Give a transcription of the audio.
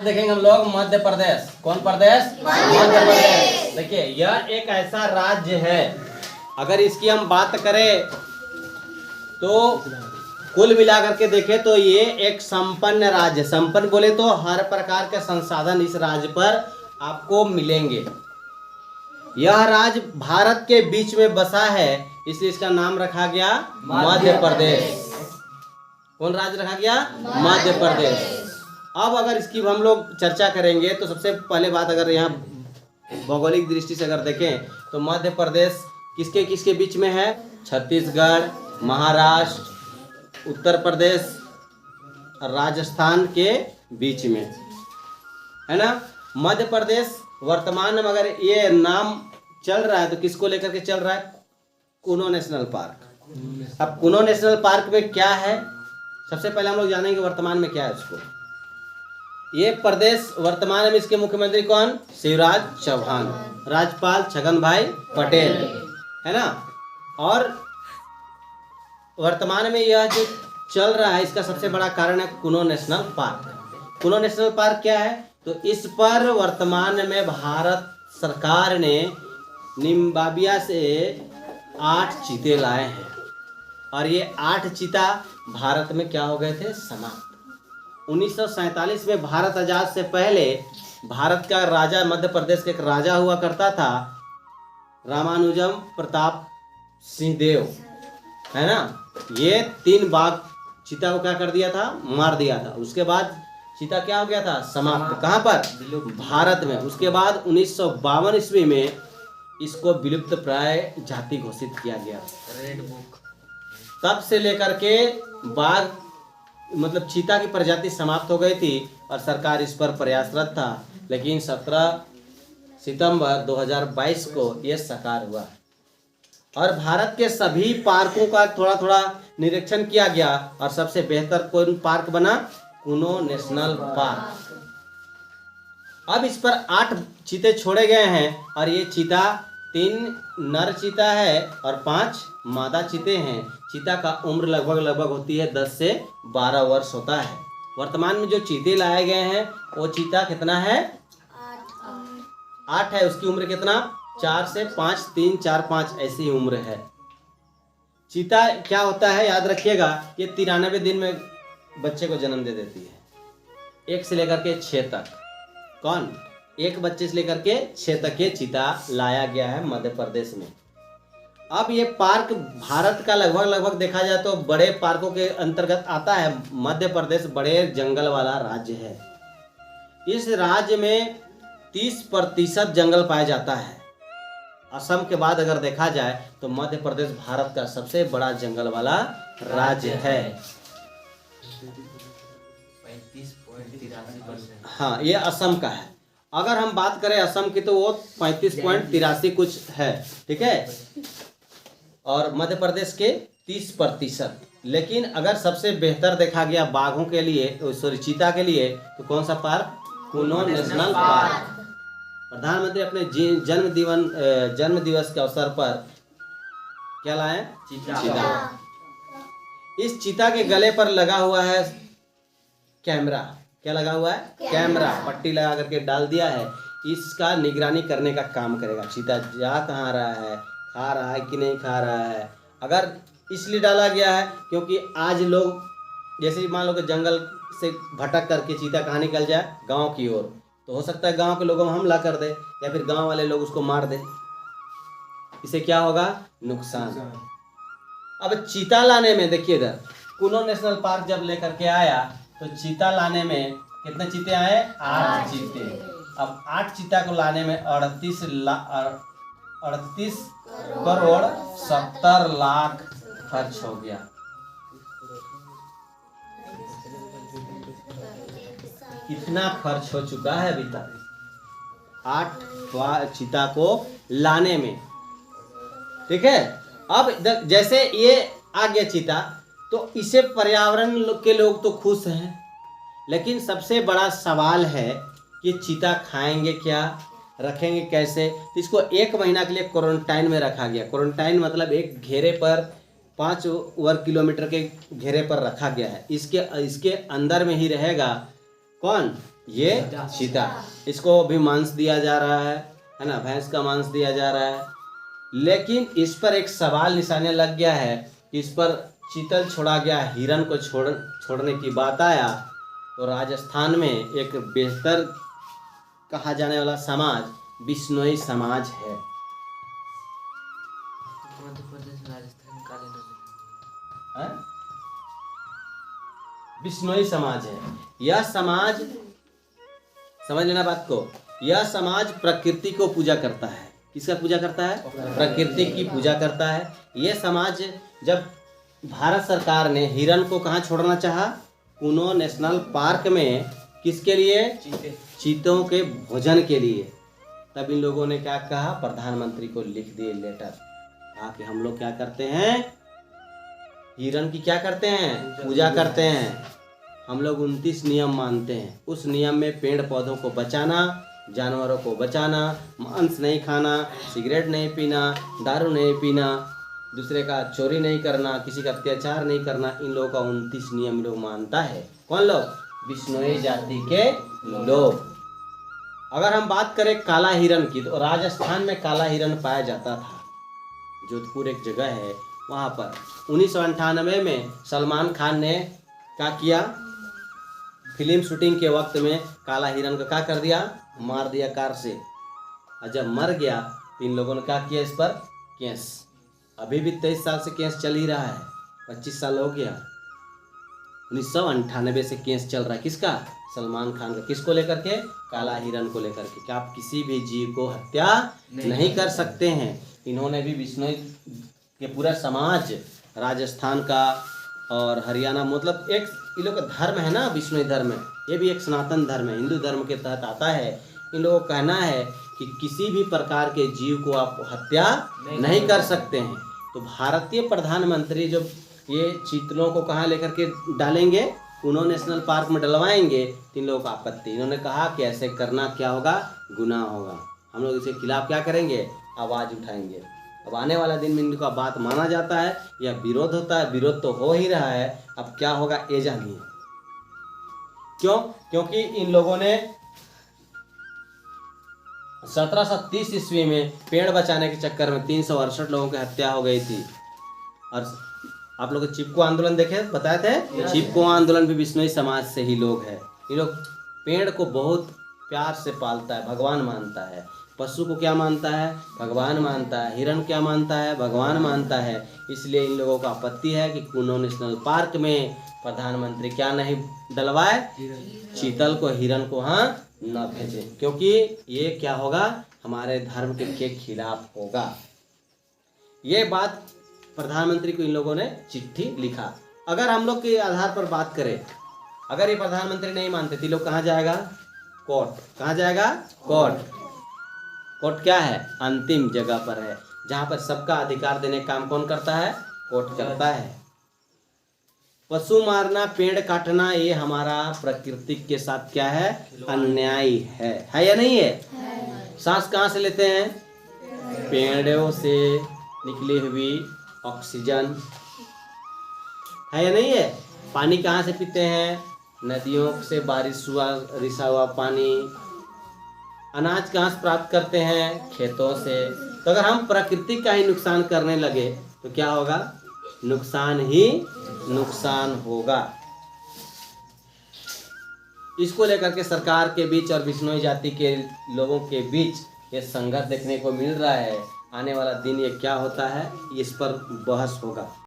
देखेंगे हम लोग मध्य प्रदेश। कौन प्रदेश? मध्य प्रदेश। देखिए यह एक ऐसा राज्य है, अगर इसकी हम बात करें तो कुल मिलाकर के देखें तो ये एक संपन्न राज्य। संपन्न बोले तो हर प्रकार के संसाधन इस राज्य पर आपको मिलेंगे। यह राज्य भारत के बीच में बसा है, इसलिए इसका नाम रखा गया मध्य प्रदेश। कौन राज्य रखा गया? मध्य प्रदेश। अब अगर इसकी हम लोग चर्चा करेंगे तो सबसे पहले बात, अगर यहाँ भौगोलिक दृष्टि से अगर देखें तो मध्य प्रदेश किसके किसके बीच में है? छत्तीसगढ़, महाराष्ट्र, उत्तर प्रदेश, राजस्थान के बीच में है ना। मध्य प्रदेश वर्तमान में अगर ये नाम चल रहा है तो किसको लेकर के चल रहा है? कुनो नेशनल पार्क। अब कुनो नेशनल पार्क में क्या है, सबसे पहले हम लोग जानेंगे वर्तमान में क्या है उसको। ये प्रदेश वर्तमान में इसके मुख्यमंत्री कौन? शिवराज चौहान, राज्यपाल छगन भाई पटेल, है ना। और वर्तमान में यह जो चल रहा है इसका सबसे बड़ा कारण है कुनो नेशनल पार्क। कुनो नेशनल पार्क क्या है? तो इस पर वर्तमान में भारत सरकार ने नामीबिया से 8 चीते लाए हैं, और ये 8 चीता भारत में क्या हो गए थे? समाप्त। 1947 में भारत आजाद से पहले भारत का राजा, मध्य प्रदेश का एक राजा हुआ करता था, रामानुजम प्रताप सिंह देव, है ना। ये 3 बाघ चीता को क्या कर दिया था? मार दिया था। उसके बाद चीता क्या हो गया था? समाप्त। कहाँ पर? भारत में। उसके बाद 1952 ईस्वी में इसको विलुप्त प्राय जाति घोषित किया गया, रेड बुक। तब से लेकर के बाघ मतलब चीता की प्रजाति समाप्त हो गई थी और सरकार इस पर प्रयासरत था, लेकिन 17 सितंबर 2022 को यह साकार हुआ और भारत के सभी पार्कों का थोड़ा थोड़ा निरीक्षण किया गया और सबसे बेहतर कौन पार्क बना? कुनो नेशनल पार्क। अब इस पर 8 चीते छोड़े गए हैं और ये चीता 3 नर चीता है और 5 मादा चीते हैं। चीता का उम्र लगभग होती है 10 से 12 वर्ष होता है। वर्तमान में जो चीते लाए गए हैं वो चीता कितना है? 8 है। उसकी उम्र कितना? 4 से 5, 3, 4, 5 ऐसी उम्र है। चीता क्या होता है याद रखिएगा, ये 93 दिन में बच्चे को जन्म दे देती है, 1 से लेकर के 6 तक। कौन? एक बच्चे से लेकर के 6 तक ये चीता लाया गया है मध्य प्रदेश में। अब ये पार्क भारत का लगभग देखा जाए तो बड़े पार्कों के अंतर्गत आता है। मध्य प्रदेश बड़े जंगल वाला राज्य है। इस राज्य में 30% जंगल पाया जाता है। असम के बाद अगर देखा जाए तो मध्य प्रदेश भारत का सबसे बड़ा जंगल वाला राज्य है। 35.83%। हाँ, ये असम का है। अगर हम बात करें असम की तो वो 35.83 कुछ है, ठीक है, और मध्य प्रदेश के 30%। लेकिन अगर सबसे बेहतर देखा गया बाघों के लिए, सॉरी चीता के लिए, तो कौन सा पार्क? कुनो नेशनल पार्क। प्रधानमंत्री अपने जन्म दिवस के अवसर पर क्या लाए? चीता। इस चीता के गले पर लगा हुआ है कैमरा। क्या लगा हुआ है? कैमरा। पट्टी लगा करके डाल दिया है। इसका निगरानी करने का काम करेगा। चीता जा कहाँ रहा है, खा रहा है कि नहीं खा रहा है। अगर इसलिए डाला गया है क्योंकि आज लोग जैसे मान लो कि जंगल से भटक करके चीता कहाँ निकल जाए? गांव की ओर, तो हो सकता है गांव के लोगों में हमला कर दे या फिर गांव वाले लोग उसको मार दे। इसे क्या होगा? नुकसान। अब चीता लाने में देखिए, इधर कुनो नेशनल पार्क जब लेकर के आया तो चीता लाने में कितने चीते आए? 8 चीते। अब 8 चीता को लाने में 38 करोड़ 70 लाख खर्च हो गया। कितना खर्च हो चुका है अभी तक 8 चीता को लाने में, ठीक है। अब जैसे ये आ गया चीता, तो इसे पर्यावरण के लोग तो खुश हैं, लेकिन सबसे बड़ा सवाल है कि चीता खाएंगे क्या, रखेंगे कैसे। तो इसको 1 महीना के लिए क्वारंटाइन में रखा गया। क्वारंटाइन मतलब एक घेरे पर 5 वर्ग किलोमीटर के घेरे पर रखा गया है। इसके अंदर में ही रहेगा कौन? ये चीता, इसको भी मांस दिया जा रहा है ना, भैंस का मांस दिया जा रहा है। लेकिन इस पर एक सवाल निशाने लग गया है कि इस पर चीतल छोड़ा गया, हिरन को छोड़ने की बात आया तो राजस्थान में एक बेहतर कहा जाने वाला समाज बिश्नोई समाज है। मध्य प्रदेश राजस्थान काली नदी हैं? बिश्नोई समाज है। यह समाज, समझ लेना बात को, यह समाज प्रकृति को पूजा करता है। किसका पूजा करता है? प्रकृति की पूजा करता है। यह समाज जब भारत सरकार ने हिरन को कहाँ छोड़ना चाहा? कुनो नेशनल पार्क में, किसके लिए? चीतों के भोजन के लिए। तब इन लोगों ने क्या कहा? प्रधानमंत्री को लिख दिए लेटर, कहा कि हम लोग क्या करते हैं, हिरन की क्या करते हैं? पूजा करते हैं। हम लोग 29 नियम मानते हैं। उस नियम में पेड़ पौधों को बचाना, जानवरों को बचाना, मांस नहीं खाना, सिगरेट नहीं पीना, दारू नहीं पीना, दूसरे का चोरी नहीं करना, किसी का अत्याचार नहीं करना, इन लोगों का 29 नियम लोग मानता है। कौन लोग? बिश्नोई जाति के लोग। अगर हम बात करें काला हिरन की, तो राजस्थान में काला हिरन पाया जाता था। जोधपुर एक जगह है, वहाँ पर 1998 में सलमान खान ने क्या किया? फिल्म शूटिंग के वक्त में काला हिरन का क्या कर दिया? मार दिया कार से। और जब मर गया तो इन लोगों ने क्या किया? इस पर केस, अभी भी 23 साल से केस चल ही रहा है, 25 साल हो गया। 1998 से केस चल रहा है। किसका? सलमान खान का। किसको लेकर के? काला हिरन को लेकर के। क्या आप किसी भी जीव को हत्या नहीं कर सकते हैं। इन्होंने भी बिश्नोई के पूरा समाज, राजस्थान का और हरियाणा, मतलब एक इन लोग का धर्म है ना, बिश्नोई धर्म, ये भी एक सनातन धर्म है, हिंदू धर्म के तहत आता है। इन लोगों का कहना है कि किसी भी प्रकार के जीव को आप हत्या नहीं कर सकते हैं। तो भारतीय प्रधानमंत्री जब ये चीतलों को कहाँ लेकर के डालेंगे? कुनो नेशनल पार्क में डलवाएंगे। तो इन लोगों का आपत्ति, इन्होंने कहा कि ऐसे करना क्या होगा? गुनाह होगा। हम लोग इसके खिलाफ क्या करेंगे? आवाज़ उठाएंगे। अब आने वाला दिन में इनका बात माना जाता है या विरोध होता है? विरोध तो हो ही रहा है, अब क्या होगा ये जानिए। क्यों? क्योंकि इन लोगों ने 1730 ईस्वी में पेड़ बचाने के चक्कर में 368 लोगों की हत्या हो गई थी। और आप लोग चिपको आंदोलन देखे, बताए थे, चिपको आंदोलन भी बिश्नोई समाज से ही लोग हैं। ये लोग पेड़ को बहुत प्यार से पालता है, भगवान मानता है। पशु को क्या मानता है? भगवान मानता है। हिरन क्या मानता है? भगवान मानता है। इसलिए इन लोगों का आपत्ति है कि कुनो नेशनल पार्क में प्रधानमंत्री क्या नहीं डलवाए? चीतल को, हिरन को हाँ न भेजे, क्योंकि ये क्या होगा? हमारे धर्म के खिलाफ होगा। ये बात प्रधानमंत्री को इन लोगों ने चिट्ठी लिखा। अगर हम लोग के आधार पर बात करें, अगर ये प्रधानमंत्री नहीं मानते तो लोग कहाँ जाएगा? कोर्ट। कहाँ जाएगा? कोर्ट। कोर्ट क्या है? अंतिम जगह पर है, जहाँ पर सबका अधिकार देने का काम कौन करता है? कोर्ट करता है। पशु मारना, पेड़ काटना, ये हमारा प्रकृति के साथ क्या है? अन्याय है या नहीं है? सांस कहाँ से लेते हैं? पेड़ों से निकली हुई ऑक्सीजन, है या नहीं है? पानी कहाँ से पीते हैं? नदियों से बारिश हुआ, रिसा हुआ पानी। अनाज कहाँ से प्राप्त करते हैं? खेतों से। तो अगर हम प्रकृति का ही नुकसान करने लगे तो क्या होगा? नुकसान ही नुकसान होगा। इसको लेकर के सरकार के बीच और बिश्नोई जाति के लोगों के बीच ये संघर्ष देखने को मिल रहा है। आने वाला दिन ये क्या होता है, इस पर बहस होगा।